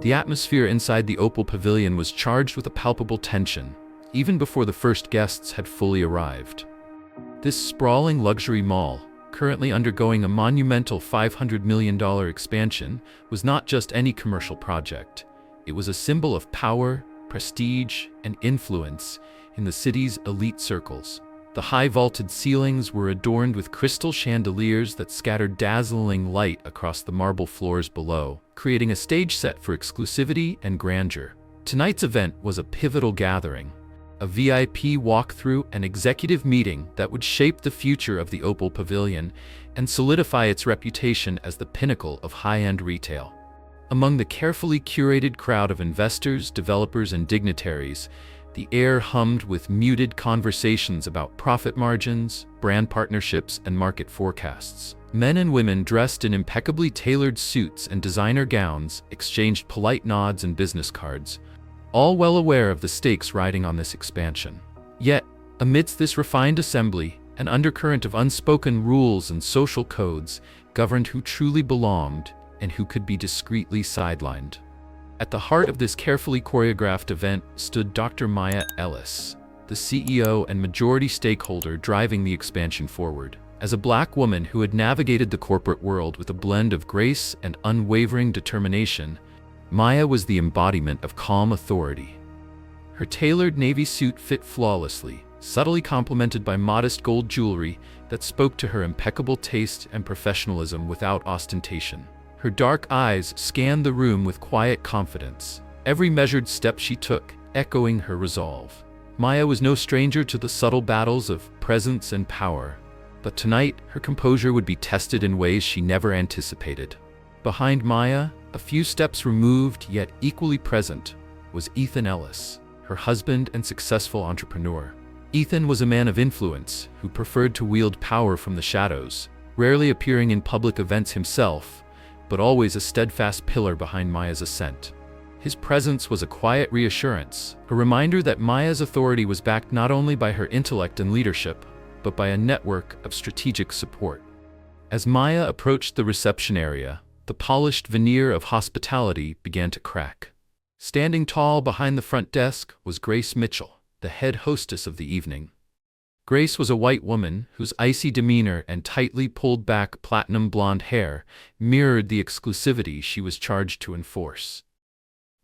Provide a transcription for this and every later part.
The atmosphere inside the Opal Pavilion was charged with a palpable tension, even before the first guests had fully arrived. This sprawling luxury mall, currently undergoing a monumental $500 million expansion, was not just any commercial project. It was a symbol of power, prestige, and influence in the city's elite circles. The high vaulted ceilings were adorned with crystal chandeliers that scattered dazzling light across the marble floors below, creating a stage set for exclusivity and grandeur. Tonight's event was a pivotal gathering, a VIP walkthrough and executive meeting that would shape the future of the Opal Pavilion and solidify its reputation as the pinnacle of high-end retail. Among the carefully curated crowd of investors, developers, and dignitaries, the air hummed with muted conversations about profit margins, brand partnerships, and market forecasts. Men and women dressed in impeccably tailored suits and designer gowns exchanged polite nods and business cards, all well aware of the stakes riding on this expansion. Yet, amidst this refined assembly, an undercurrent of unspoken rules and social codes governed who truly belonged and who could be discreetly sidelined. At the heart of this carefully choreographed event stood Dr. Maya Ellis, the CEO and majority stakeholder driving the expansion forward. As a Black woman who had navigated the corporate world with a blend of grace and unwavering determination, Maya was the embodiment of calm authority. Her tailored navy suit fit flawlessly, subtly complemented by modest gold jewelry that spoke to her impeccable taste and professionalism without ostentation. Her dark eyes scanned the room with quiet confidence, every measured step she took echoing her resolve. Maya was no stranger to the subtle battles of presence and power, but tonight her composure would be tested in ways she never anticipated. Behind Maya, a few steps removed yet equally present, was Ethan Ellis, her husband and successful entrepreneur. Ethan was a man of influence who preferred to wield power from the shadows, rarely appearing in public events himself, but always a steadfast pillar behind Maya's ascent. His presence was a quiet reassurance, a reminder that Maya's authority was backed not only by her intellect and leadership, but by a network of strategic support. As Maya approached the reception area, the polished veneer of hospitality began to crack. Standing tall behind the front desk was Grace Mitchell, the head hostess of the evening. Grace was a white woman whose icy demeanor and tightly pulled-back platinum blonde hair mirrored the exclusivity she was charged to enforce.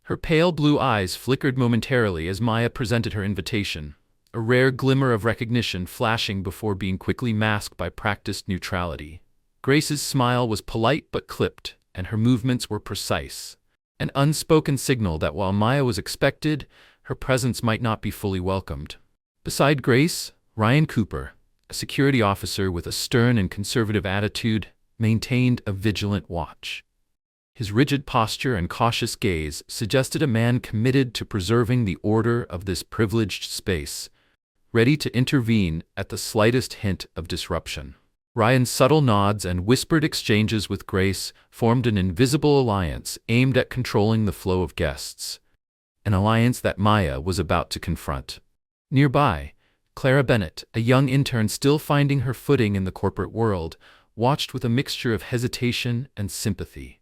Her pale blue eyes flickered momentarily as Maya presented her invitation, a rare glimmer of recognition flashing before being quickly masked by practiced neutrality. Grace's smile was polite but clipped, and her movements were precise, an unspoken signal that while Maya was expected, her presence might not be fully welcomed. Beside Grace, Ryan Cooper, a security officer with a stern and conservative attitude, maintained a vigilant watch. His rigid posture and cautious gaze suggested a man committed to preserving the order of this privileged space, ready to intervene at the slightest hint of disruption. Ryan's subtle nods and whispered exchanges with Grace formed an invisible alliance aimed at controlling the flow of guests, an alliance that Maya was about to confront. Nearby, Clara Bennett, a young intern still finding her footing in the corporate world, watched with a mixture of hesitation and sympathy.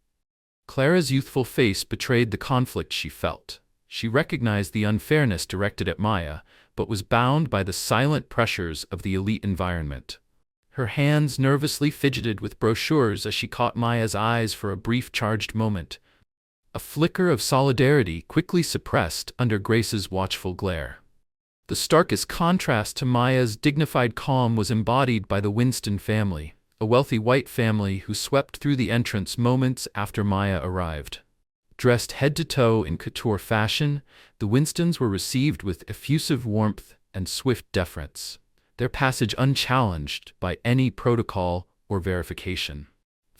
Clara's youthful face betrayed the conflict she felt. She recognized the unfairness directed at Maya, but was bound by the silent pressures of the elite environment. Her hands nervously fidgeted with brochures as she caught Maya's eyes for a brief charged moment, a flicker of solidarity quickly suppressed under Grace's watchful glare. The starkest contrast to Maya's dignified calm was embodied by the Winston family, a wealthy white family who swept through the entrance moments after Maya arrived. Dressed head to toe in couture fashion, the Winstons were received with effusive warmth and swift deference, their passage unchallenged by any protocol or verification.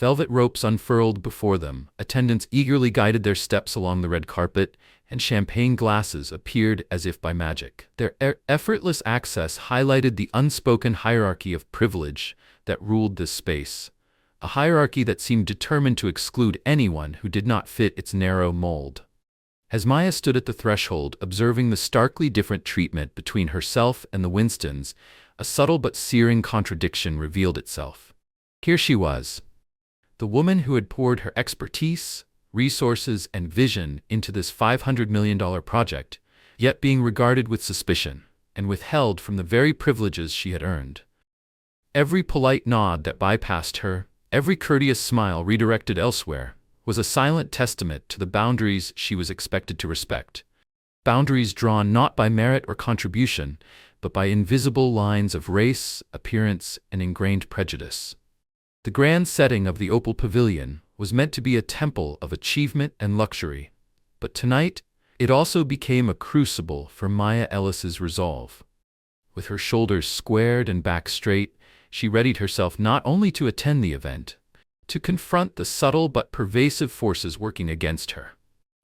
Velvet ropes unfurled before them, attendants eagerly guided their steps along the red carpet, and champagne glasses appeared as if by magic. Their effortless access highlighted the unspoken hierarchy of privilege that ruled this space, a hierarchy that seemed determined to exclude anyone who did not fit its narrow mold. As Maya stood at the threshold, observing the starkly different treatment between herself and the Winstons, a subtle but searing contradiction revealed itself. Here she was, the woman who had poured her expertise, resources, and vision into this $500 million project, yet being regarded with suspicion and withheld from the very privileges she had earned. Every polite nod that bypassed her, every courteous smile redirected elsewhere, was a silent testament to the boundaries she was expected to respect. Boundaries drawn not by merit or contribution, but by invisible lines of race, appearance, and ingrained prejudice. The grand setting of the Opal Pavilion was meant to be a temple of achievement and luxury, but tonight it also became a crucible for Maya Ellis's resolve. With her shoulders squared and back straight, she readied herself not only to attend the event, to confront the subtle but pervasive forces working against her.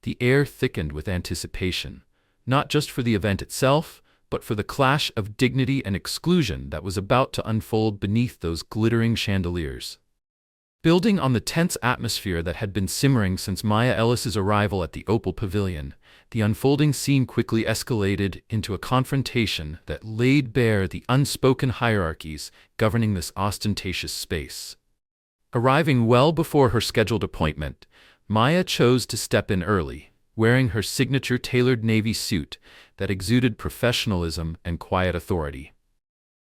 The air thickened with anticipation, not just for the event itself, but for the clash of dignity and exclusion that was about to unfold beneath those glittering chandeliers. Building on the tense atmosphere that had been simmering since Maya Ellis's arrival at the Opal Pavilion, the unfolding scene quickly escalated into a confrontation that laid bare the unspoken hierarchies governing this ostentatious space. Arriving well before her scheduled appointment, Maya chose to step in early, wearing her signature tailored navy suit that exuded professionalism and quiet authority.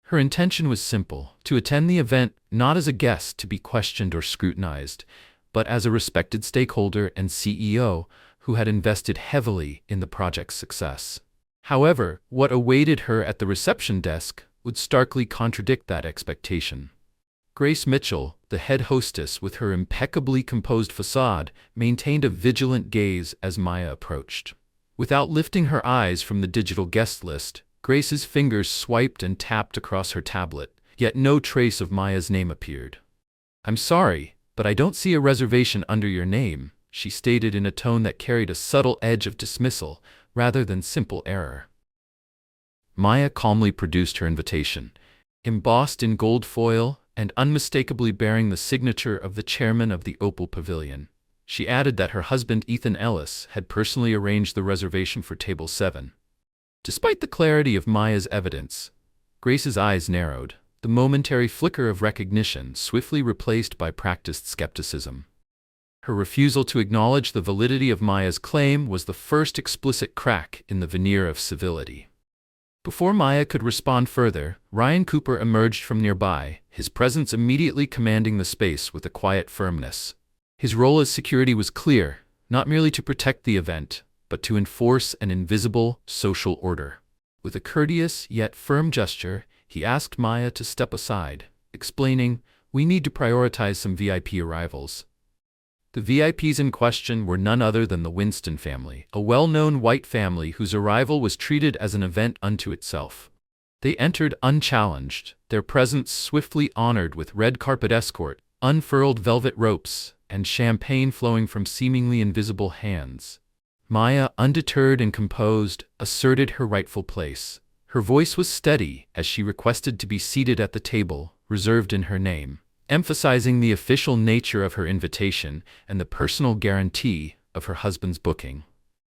Her intention was simple: to attend the event not as a guest to be questioned or scrutinized, but as a respected stakeholder and CEO who had invested heavily in the project's success. However, what awaited her at the reception desk would starkly contradict that expectation. Grace Mitchell, the head hostess with her impeccably composed facade, maintained a vigilant gaze as Maya approached. Without lifting her eyes from the digital guest list, Grace's fingers swiped and tapped across her tablet, yet no trace of Maya's name appeared. "I'm sorry, but I don't see a reservation under your name," she stated in a tone that carried a subtle edge of dismissal rather than simple error. Maya calmly produced her invitation, embossed in gold foil and unmistakably bearing the signature of the chairman of the Opal Pavilion. She added that her husband Ethan Ellis had personally arranged the reservation for Table 7. Despite the clarity of Maya's evidence, Grace's eyes narrowed, the momentary flicker of recognition swiftly replaced by practiced skepticism. Her refusal to acknowledge the validity of Maya's claim was the first explicit crack in the veneer of civility. Before Maya could respond further, Ryan Cooper emerged from nearby, his presence immediately commanding the space with a quiet firmness. His role as security was clear, not merely to protect the event, but to enforce an invisible social order. With a courteous yet firm gesture, he asked Maya to step aside, explaining, "We need to prioritize some VIP arrivals." The VIPs in question were none other than the Winston family, a well-known white family whose arrival was treated as an event unto itself. They entered unchallenged, their presence swiftly honored with red carpet escort, unfurled velvet ropes, and champagne flowing from seemingly invisible hands. Maya, undeterred and composed, asserted her rightful place. Her voice was steady as she requested to be seated at the table reserved in her name, emphasizing the official nature of her invitation and the personal guarantee of her husband's booking.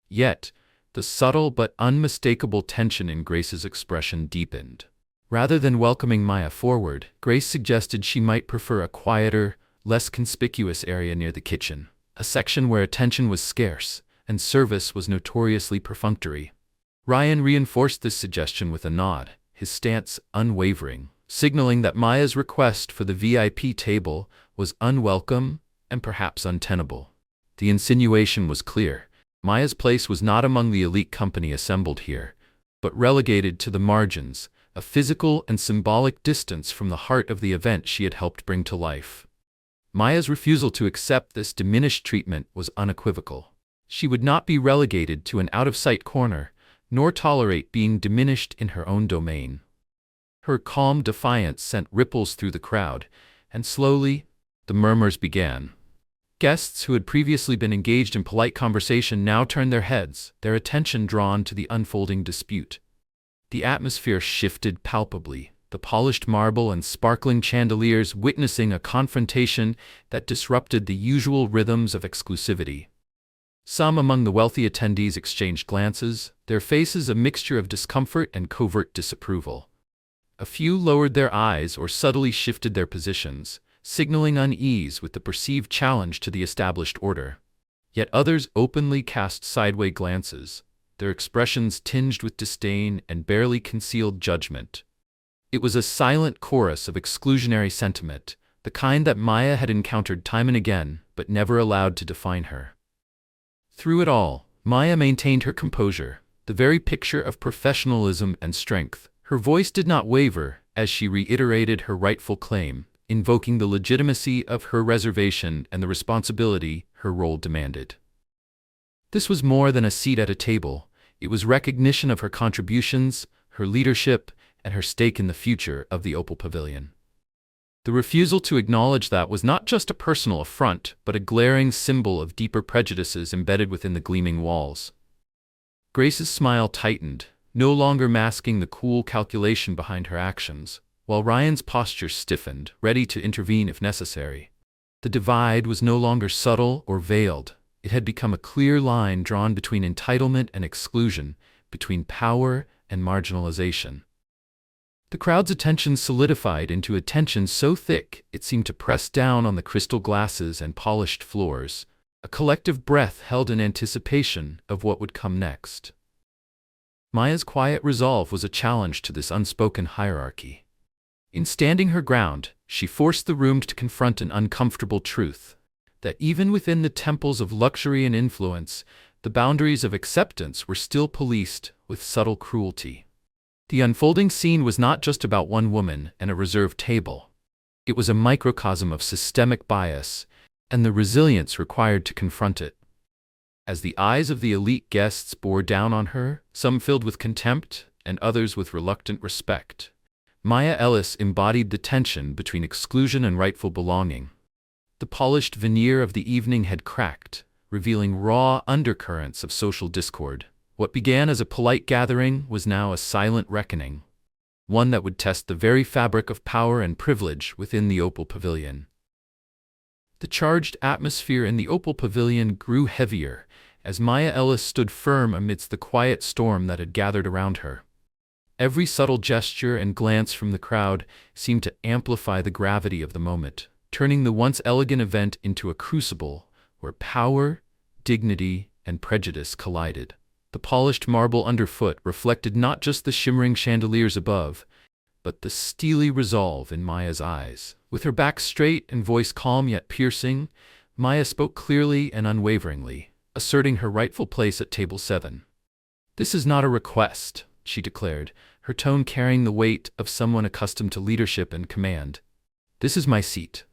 Yet, the subtle but unmistakable tension in Grace's expression deepened. Rather than welcoming Maya forward, Grace suggested she might prefer a quieter, less conspicuous area near the kitchen, a section where attention was scarce and service was notoriously perfunctory. Ryan reinforced this suggestion with a nod, his stance unwavering, signaling that Maya's request for the VIP table was unwelcome and perhaps untenable. The insinuation was clear. Maya's place was not among the elite company assembled here, but relegated to the margins, a physical and symbolic distance from the heart of the event she had helped bring to life. Maya's refusal to accept this diminished treatment was unequivocal. She would not be relegated to an out-of-sight corner, nor tolerate being diminished in her own domain. Her calm defiance sent ripples through the crowd, and slowly, the murmurs began. Guests who had previously been engaged in polite conversation now turned their heads, their attention drawn to the unfolding dispute. The atmosphere shifted palpably, the polished marble and sparkling chandeliers witnessing a confrontation that disrupted the usual rhythms of exclusivity. Some among the wealthy attendees exchanged glances, their faces a mixture of discomfort and covert disapproval. A few lowered their eyes or subtly shifted their positions, signaling unease with the perceived challenge to the established order. Yet others openly cast sideway glances, their expressions tinged with disdain and barely concealed judgment. It was a silent chorus of exclusionary sentiment, the kind that Maya had encountered time and again, but never allowed to define her. Through it all, Maya maintained her composure, the very picture of professionalism and strength. Her voice did not waver as she reiterated her rightful claim, invoking the legitimacy of her reservation and the responsibility her role demanded. This was more than a seat at a table. It was recognition of her contributions, her leadership, and her stake in the future of the Opal Pavilion. The refusal to acknowledge that was not just a personal affront, but a glaring symbol of deeper prejudices embedded within the gleaming walls. Grace's smile tightened, no longer masking the cool calculation behind her actions, while Ryan's posture stiffened, ready to intervene if necessary. The divide was no longer subtle or veiled. It had become a clear line drawn between entitlement and exclusion, between power and marginalization. The crowd's attention solidified into a tension so thick it seemed to press down on the crystal glasses and polished floors, a collective breath held in anticipation of what would come next. Maya's quiet resolve was a challenge to this unspoken hierarchy. In standing her ground, she forced the room to confront an uncomfortable truth, that even within the temples of luxury and influence, the boundaries of acceptance were still policed with subtle cruelty. The unfolding scene was not just about one woman and a reserved table. It was a microcosm of systemic bias and the resilience required to confront it. As the eyes of the elite guests bore down on her, some filled with contempt and others with reluctant respect, Maya Ellis embodied the tension between exclusion and rightful belonging. The polished veneer of the evening had cracked, revealing raw undercurrents of social discord. What began as a polite gathering was now a silent reckoning, one that would test the very fabric of power and privilege within the Opal Pavilion. The charged atmosphere in the Opal Pavilion grew heavier as Maya Ellis stood firm amidst the quiet storm that had gathered around her. Every subtle gesture and glance from the crowd seemed to amplify the gravity of the moment, turning the once elegant event into a crucible where power, dignity, and prejudice collided. The polished marble underfoot reflected not just the shimmering chandeliers above, but the steely resolve in Maya's eyes. With her back straight and voice calm yet piercing, Maya spoke clearly and unwaveringly, asserting her rightful place at table 7. "This is not a request," she declared, her tone carrying the weight of someone accustomed to leadership and command. "This is my seat.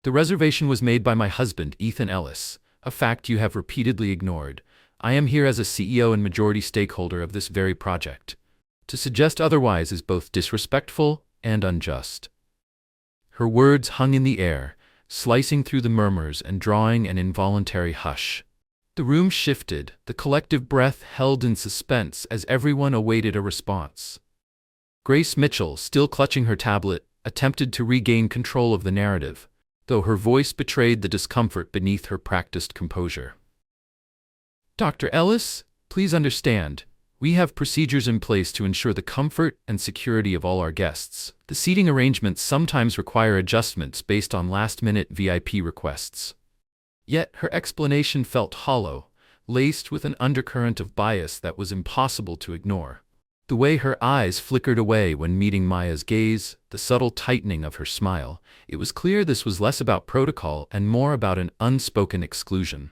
The reservation was made by my husband, Ethan Ellis, a fact you have repeatedly ignored. I am here as a CEO and majority stakeholder of this very project. To suggest otherwise is both disrespectful and unjust." Her words hung in the air, slicing through the murmurs and drawing an involuntary hush. The room shifted, the collective breath held in suspense as everyone awaited a response. Grace Mitchell, still clutching her tablet, attempted to regain control of the narrative, though her voice betrayed the discomfort beneath her practiced composure. "Dr. Ellis, please understand, we have procedures in place to ensure the comfort and security of all our guests. The seating arrangements sometimes require adjustments based on last-minute VIP requests." Yet her explanation felt hollow, laced with an undercurrent of bias that was impossible to ignore. The way her eyes flickered away when meeting Maya's gaze, the subtle tightening of her smile, it was clear this was less about protocol and more about an unspoken exclusion.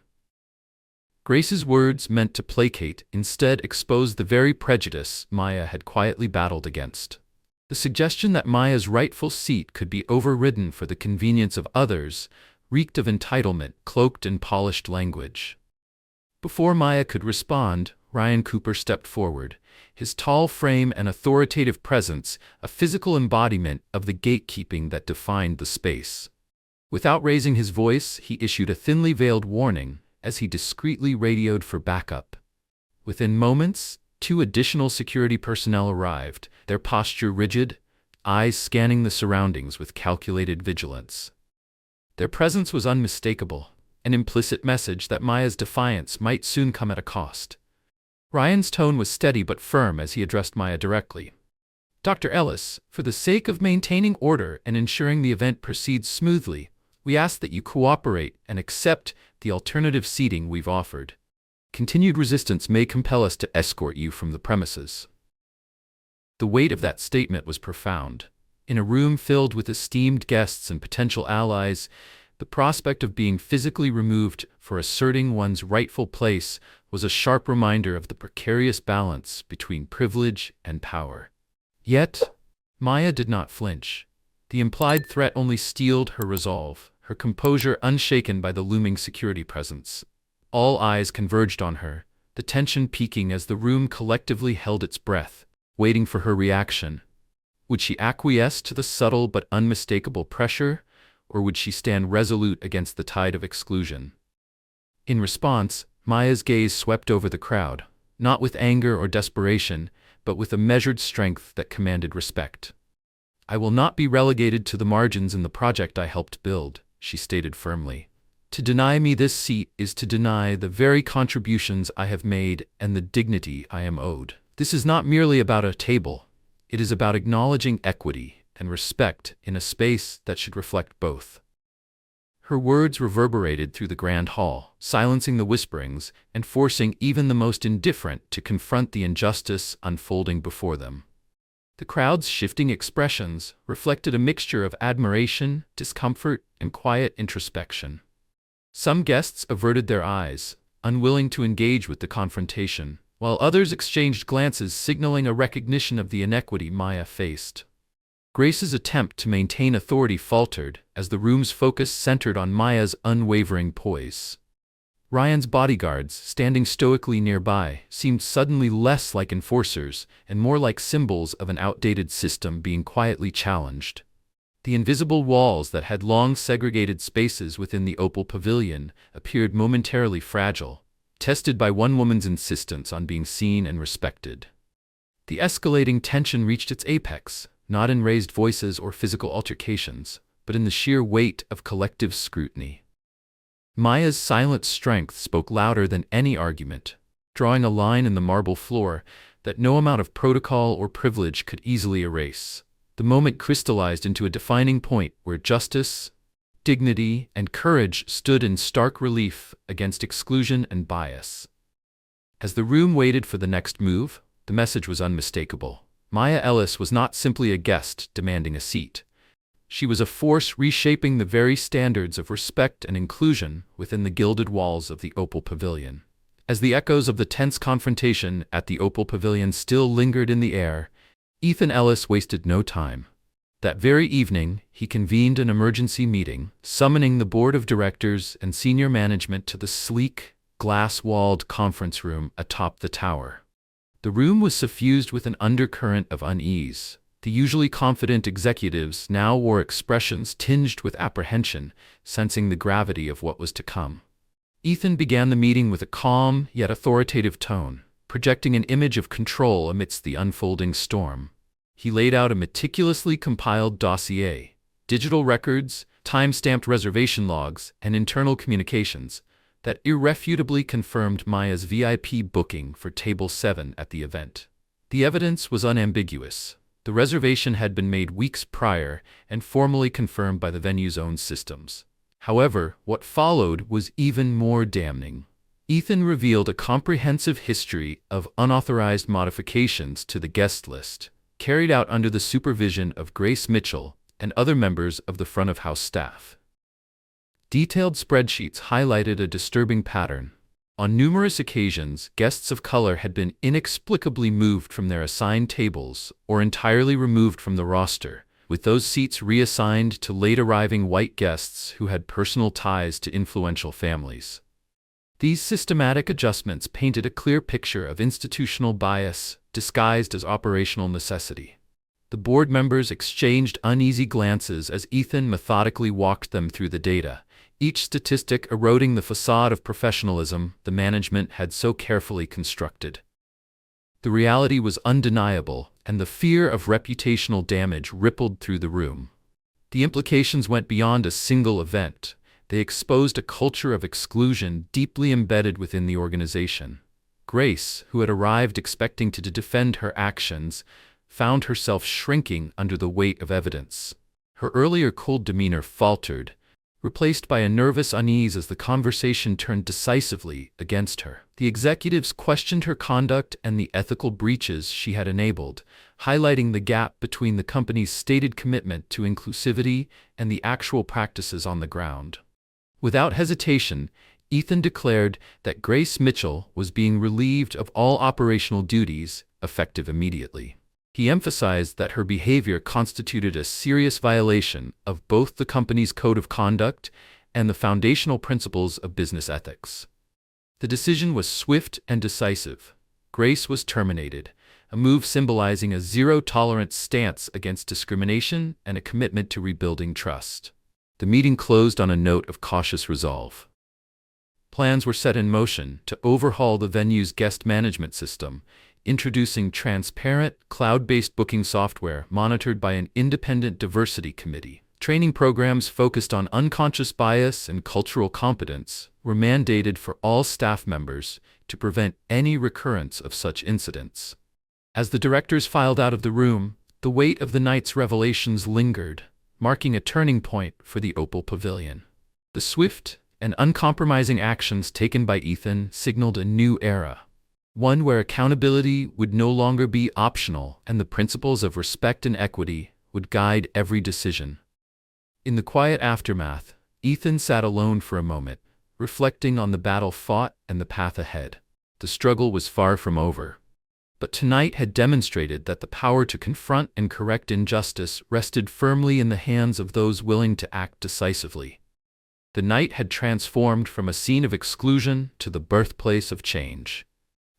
Grace's words, meant to placate, instead exposed the very prejudice Maya had quietly battled against. The suggestion that Maya's rightful seat could be overridden for the convenience of others reeked of entitlement cloaked in polished language. Before Maya could respond, Ryan Cooper stepped forward, his tall frame and authoritative presence a physical embodiment of the gatekeeping that defined the space. Without raising his voice, he issued a thinly veiled warning as he discreetly radioed for backup. Within moments, 2 additional security personnel arrived, their posture rigid, eyes scanning the surroundings with calculated vigilance. Their presence was unmistakable, an implicit message that Maya's defiance might soon come at a cost. Ryan's tone was steady but firm as he addressed Maya directly. "Dr. Ellis, for the sake of maintaining order and ensuring the event proceeds smoothly, We ask that you cooperate and accept the alternative seating we've offered. Continued resistance may compel us to escort you from the premises." The weight of that statement was profound. In a room filled with esteemed guests and potential allies, the prospect of being physically removed for asserting one's rightful place was a sharp reminder of the precarious balance between privilege and power. Yet, Maya did not flinch. The implied threat only steeled her resolve, her composure unshaken by the looming security presence. All eyes converged on her, the tension peaking as the room collectively held its breath, waiting for her reaction. Would she acquiesce to the subtle but unmistakable pressure, or would she stand resolute against the tide of exclusion? In response, Maya's gaze swept over the crowd, not with anger or desperation, but with a measured strength that commanded respect. "I will not be relegated to the margins in the project I helped build," she stated firmly. "To deny me this seat is to deny the very contributions I have made and the dignity I am owed. This is not merely about a table. It is about acknowledging equity and respect in a space that should reflect both." Her words reverberated through the grand hall, silencing the whisperings and forcing even the most indifferent to confront the injustice unfolding before them. The crowd's shifting expressions reflected a mixture of admiration, discomfort, and quiet introspection. Some guests averted their eyes, unwilling to engage with the confrontation, while others exchanged glances signaling a recognition of the inequity Maya faced. Grace's attempt to maintain authority faltered as the room's focus centered on Maya's unwavering poise. Ryan's bodyguards, standing stoically nearby, seemed suddenly less like enforcers and more like symbols of an outdated system being quietly challenged. The invisible walls that had long segregated spaces within the Opal Pavilion appeared momentarily fragile, tested by one woman's insistence on being seen and respected. The escalating tension reached its apex, not in raised voices or physical altercations, but in the sheer weight of collective scrutiny. Maya's silent strength spoke louder than any argument, drawing a line in the marble floor that no amount of protocol or privilege could easily erase. The moment crystallized into a defining point where justice, dignity, and courage stood in stark relief against exclusion and bias. As the room waited for the next move, the message was unmistakable. Maya Ellis was not simply a guest demanding a seat. She was a force reshaping the very standards of respect and inclusion within the gilded walls of the Opal Pavilion. As the echoes of the tense confrontation at the Opal Pavilion still lingered in the air, Ethan Ellis wasted no time. That very evening, he convened an emergency meeting, summoning the board of directors and senior management to the sleek, glass-walled conference room atop the tower. The room was suffused with an undercurrent of unease. The usually confident executives now wore expressions tinged with apprehension, sensing the gravity of what was to come. Ethan began the meeting with a calm yet authoritative tone, projecting an image of control amidst the unfolding storm. He laid out a meticulously compiled dossier, digital records, time-stamped reservation logs, and internal communications that irrefutably confirmed Maya's VIP booking for Table 7 at the event. The evidence was unambiguous. The reservation had been made weeks prior and formally confirmed by the venue's own systems. However, what followed was even more damning. Ethan revealed a comprehensive history of unauthorized modifications to the guest list, carried out under the supervision of Grace Mitchell and other members of the front-of-house staff. Detailed spreadsheets highlighted a disturbing pattern. On numerous occasions, guests of color had been inexplicably moved from their assigned tables or entirely removed from the roster, with those seats reassigned to late-arriving white guests who had personal ties to influential families. These systematic adjustments painted a clear picture of institutional bias disguised as operational necessity. The board members exchanged uneasy glances as Ethan methodically walked them through the data, each statistic eroding the facade of professionalism the management had so carefully constructed. The reality was undeniable, and the fear of reputational damage rippled through the room. The implications went beyond a single event. They exposed a culture of exclusion deeply embedded within the organization. Grace, who had arrived expecting to defend her actions, found herself shrinking under the weight of evidence. Her earlier cold demeanor faltered, replaced by a nervous unease as the conversation turned decisively against her. The executives questioned her conduct and the ethical breaches she had enabled, highlighting the gap between the company's stated commitment to inclusivity and the actual practices on the ground. Without hesitation, Ethan declared that Grace Mitchell was being relieved of all operational duties, effective immediately. He emphasized that her behavior constituted a serious violation of both the company's code of conduct and the foundational principles of business ethics. The decision was swift and decisive. Grace was terminated, a move symbolizing a zero-tolerance stance against discrimination and a commitment to rebuilding trust. The meeting closed on a note of cautious resolve. Plans were set in motion to overhaul the venue's guest management system, introducing transparent, cloud-based booking software monitored by an independent diversity committee. Training programs focused on unconscious bias and cultural competence were mandated for all staff members to prevent any recurrence of such incidents. As the directors filed out of the room, the weight of the night's revelations lingered, marking a turning point for the Opal Pavilion. The swift and uncompromising actions taken by Ethan signaled a new era, one where accountability would no longer be optional and the principles of respect and equity would guide every decision. In the quiet aftermath, Ethan sat alone for a moment, reflecting on the battle fought and the path ahead. The struggle was far from over, but tonight had demonstrated that the power to confront and correct injustice rested firmly in the hands of those willing to act decisively. The night had transformed from a scene of exclusion to the birthplace of change.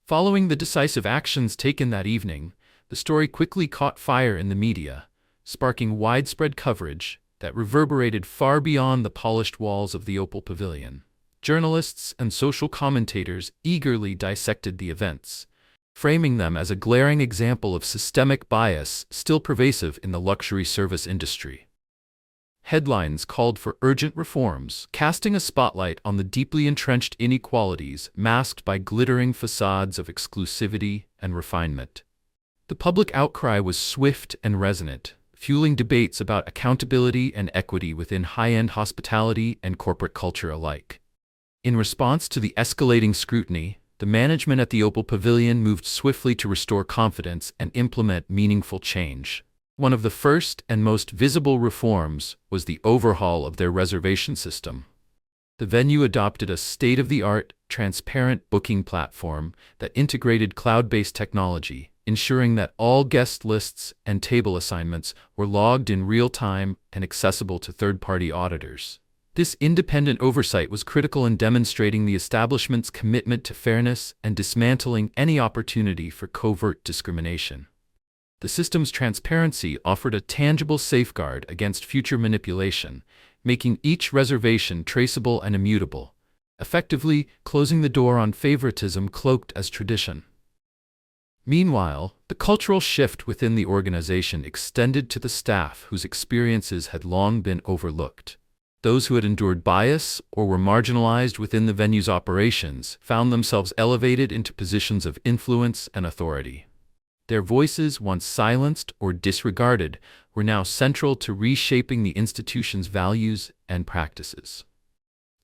Following the decisive actions taken that evening, the story quickly caught fire in the media, sparking widespread coverage that reverberated far beyond the polished walls of the Opal Pavilion. Journalists and social commentators eagerly dissected the events, framing them as a glaring example of systemic bias still pervasive in the luxury service industry. Headlines called for urgent reforms, casting a spotlight on the deeply entrenched inequalities masked by glittering facades of exclusivity and refinement. The public outcry was swift and resonant, fueling debates about accountability and equity within high-end hospitality and corporate culture alike. In response to the escalating scrutiny, the management at the Opal Pavilion moved swiftly to restore confidence and implement meaningful change. One of the first and most visible reforms was the overhaul of their reservation system. The venue adopted a state-of-the-art, transparent booking platform that integrated cloud-based technology, ensuring that all guest lists and table assignments were logged in real time and accessible to third-party auditors. This independent oversight was critical in demonstrating the establishment's commitment to fairness and dismantling any opportunity for covert discrimination. The system's transparency offered a tangible safeguard against future manipulation, making each reservation traceable and immutable, effectively closing the door on favoritism cloaked as tradition. Meanwhile, the cultural shift within the organization extended to the staff whose experiences had long been overlooked. Those who had endured bias or were marginalized within the venue's operations found themselves elevated into positions of influence and authority. Their voices, once silenced or disregarded, were now central to reshaping the institution's values and practices.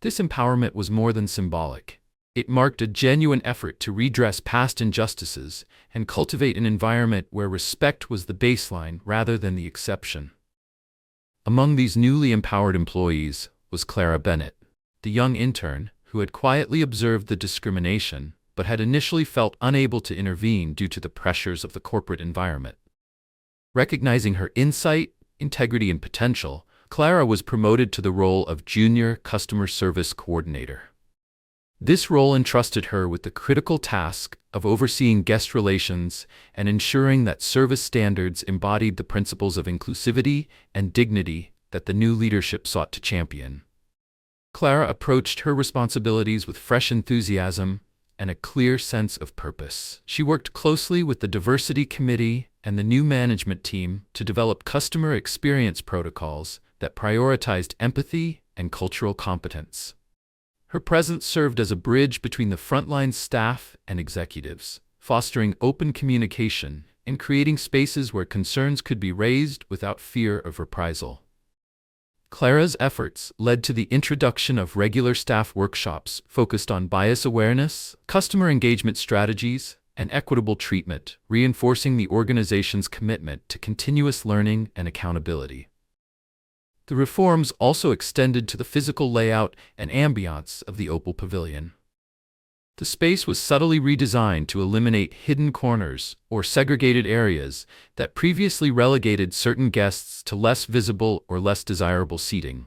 This empowerment was more than symbolic. It marked a genuine effort to redress past injustices and cultivate an environment where respect was the baseline rather than the exception. Among these newly empowered employees was Clara Bennett, the young intern who had quietly observed the discrimination but had initially felt unable to intervene due to the pressures of the corporate environment. Recognizing her insight, integrity, and potential, Clara was promoted to the role of Junior Customer Service Coordinator. This role entrusted her with the critical task of overseeing guest relations and ensuring that service standards embodied the principles of inclusivity and dignity that the new leadership sought to champion. Clara approached her responsibilities with fresh enthusiasm and a clear sense of purpose. She worked closely with the diversity committee and the new management team to develop customer experience protocols that prioritized empathy and cultural competence. Her presence served as a bridge between the frontline staff and executives, fostering open communication and creating spaces where concerns could be raised without fear of reprisal. Clara's efforts led to the introduction of regular staff workshops focused on bias awareness, customer engagement strategies, and equitable treatment, reinforcing the organization's commitment to continuous learning and accountability. The reforms also extended to the physical layout and ambiance of the Opal Pavilion. The space was subtly redesigned to eliminate hidden corners or segregated areas that previously relegated certain guests to less visible or less desirable seating.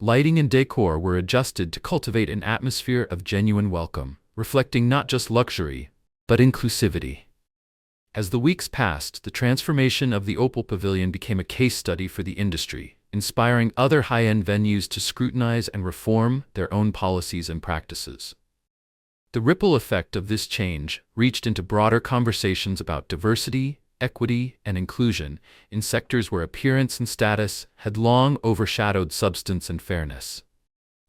Lighting and decor were adjusted to cultivate an atmosphere of genuine welcome, reflecting not just luxury, but inclusivity. As the weeks passed, the transformation of the Opal Pavilion became a case study for the industry, inspiring other high-end venues to scrutinize and reform their own policies and practices. The ripple effect of this change reached into broader conversations about diversity, equity, and inclusion in sectors where appearance and status had long overshadowed substance and fairness.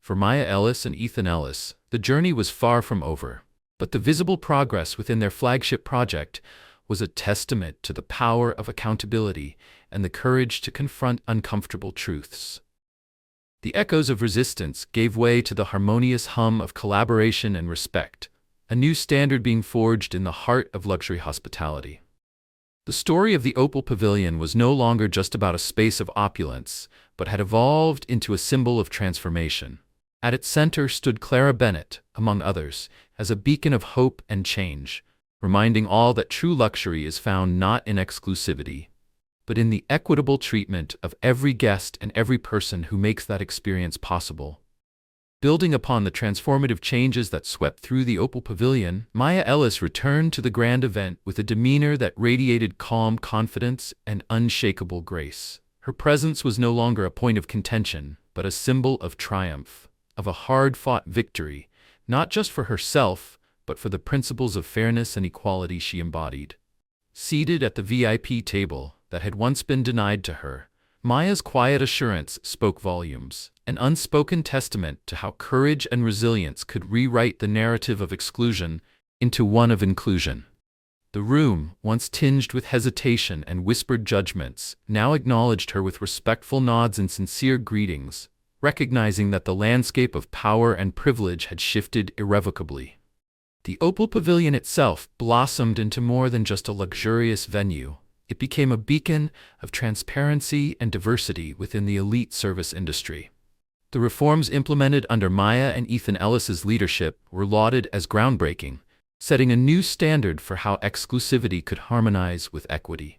For Maya Ellis and Ethan Ellis, the journey was far from over, but the visible progress within their flagship project was a testament to the power of accountability and the courage to confront uncomfortable truths. The echoes of resistance gave way to the harmonious hum of collaboration and respect, a new standard being forged in the heart of luxury hospitality. The story of the Opal Pavilion was no longer just about a space of opulence, but had evolved into a symbol of transformation. At its center stood Clara Bennett, among others, as a beacon of hope and change, reminding all that true luxury is found not in exclusivity, but in the equitable treatment of every guest and every person who makes that experience possible. Building upon the transformative changes that swept through the Opal Pavilion, Maya Ellis returned to the grand event with a demeanor that radiated calm confidence and unshakable grace. Her presence was no longer a point of contention, but a symbol of triumph, of a hard-fought victory, not just for herself, but for the principles of fairness and equality she embodied. Seated at the VIP table that had once been denied to her, Maya's quiet assurance spoke volumes, an unspoken testament to how courage and resilience could rewrite the narrative of exclusion into one of inclusion. The room, once tinged with hesitation and whispered judgments, now acknowledged her with respectful nods and sincere greetings, recognizing that the landscape of power and privilege had shifted irrevocably. The Opal Pavilion itself blossomed into more than just a luxurious venue. It became a beacon of transparency and diversity within the elite service industry. The reforms implemented under Maya and Ethan Ellis's leadership were lauded as groundbreaking, setting a new standard for how exclusivity could harmonize with equity.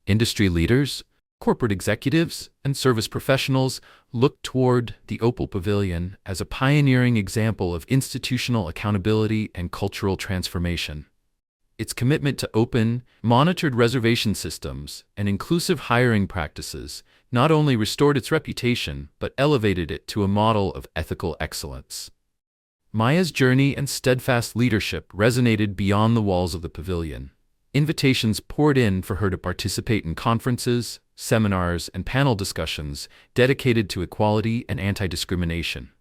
Industry leaders, corporate executives, and service professionals looked toward the Opal Pavilion as a pioneering example of institutional accountability and cultural transformation. Its commitment to open, monitored reservation systems and inclusive hiring practices not only restored its reputation but elevated it to a model of ethical excellence. Maya's journey and steadfast leadership resonated beyond the walls of the pavilion. Invitations poured in for her to participate in conferences, seminars, and panel discussions dedicated to equality and anti-discrimination.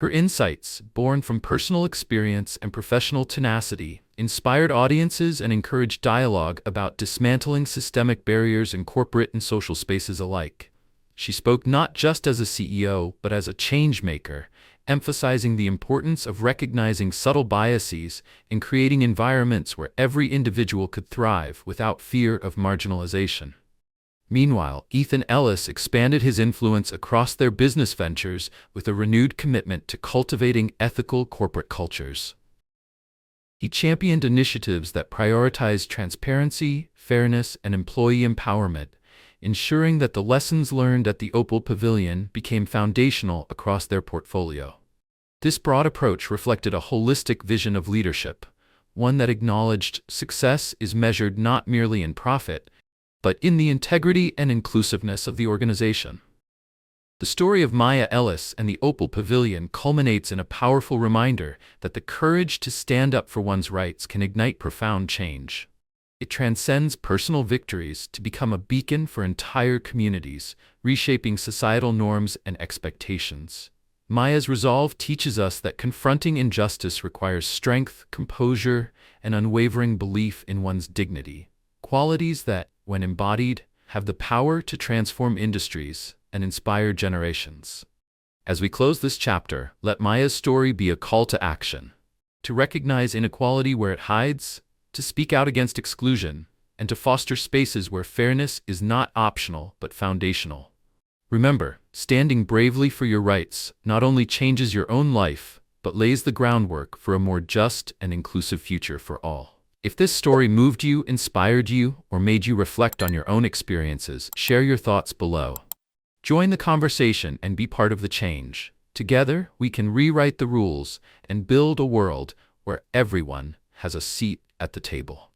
Her insights, born from personal experience and professional tenacity, inspired audiences and encouraged dialogue about dismantling systemic barriers in corporate and social spaces alike. She spoke not just as a CEO, but as a change-maker, emphasizing the importance of recognizing subtle biases and creating environments where every individual could thrive without fear of marginalization. Meanwhile, Ethan Ellis expanded his influence across their business ventures with a renewed commitment to cultivating ethical corporate cultures. He championed initiatives that prioritized transparency, fairness, and employee empowerment, ensuring that the lessons learned at the Opal Pavilion became foundational across their portfolio. This broad approach reflected a holistic vision of leadership, one that acknowledged success is measured not merely in profit, but in the integrity and inclusiveness of the organization. The story of Maya Ellis and the Opal Pavilion culminates in a powerful reminder that the courage to stand up for one's rights can ignite profound change. It transcends personal victories to become a beacon for entire communities, reshaping societal norms and expectations. Maya's resolve teaches us that confronting injustice requires strength, composure, and unwavering belief in one's dignity, qualities that, when embodied, have the power to transform industries and inspire generations. As we close this chapter, let Maya's story be a call to action. To recognize inequality where it hides, to speak out against exclusion, and to foster spaces where fairness is not optional but foundational. Remember, standing bravely for your rights not only changes your own life, but lays the groundwork for a more just and inclusive future for all. If this story moved you, inspired you, or made you reflect on your own experiences, share your thoughts below. Join the conversation and be part of the change. Together, we can rewrite the rules and build a world where everyone has a seat at the table.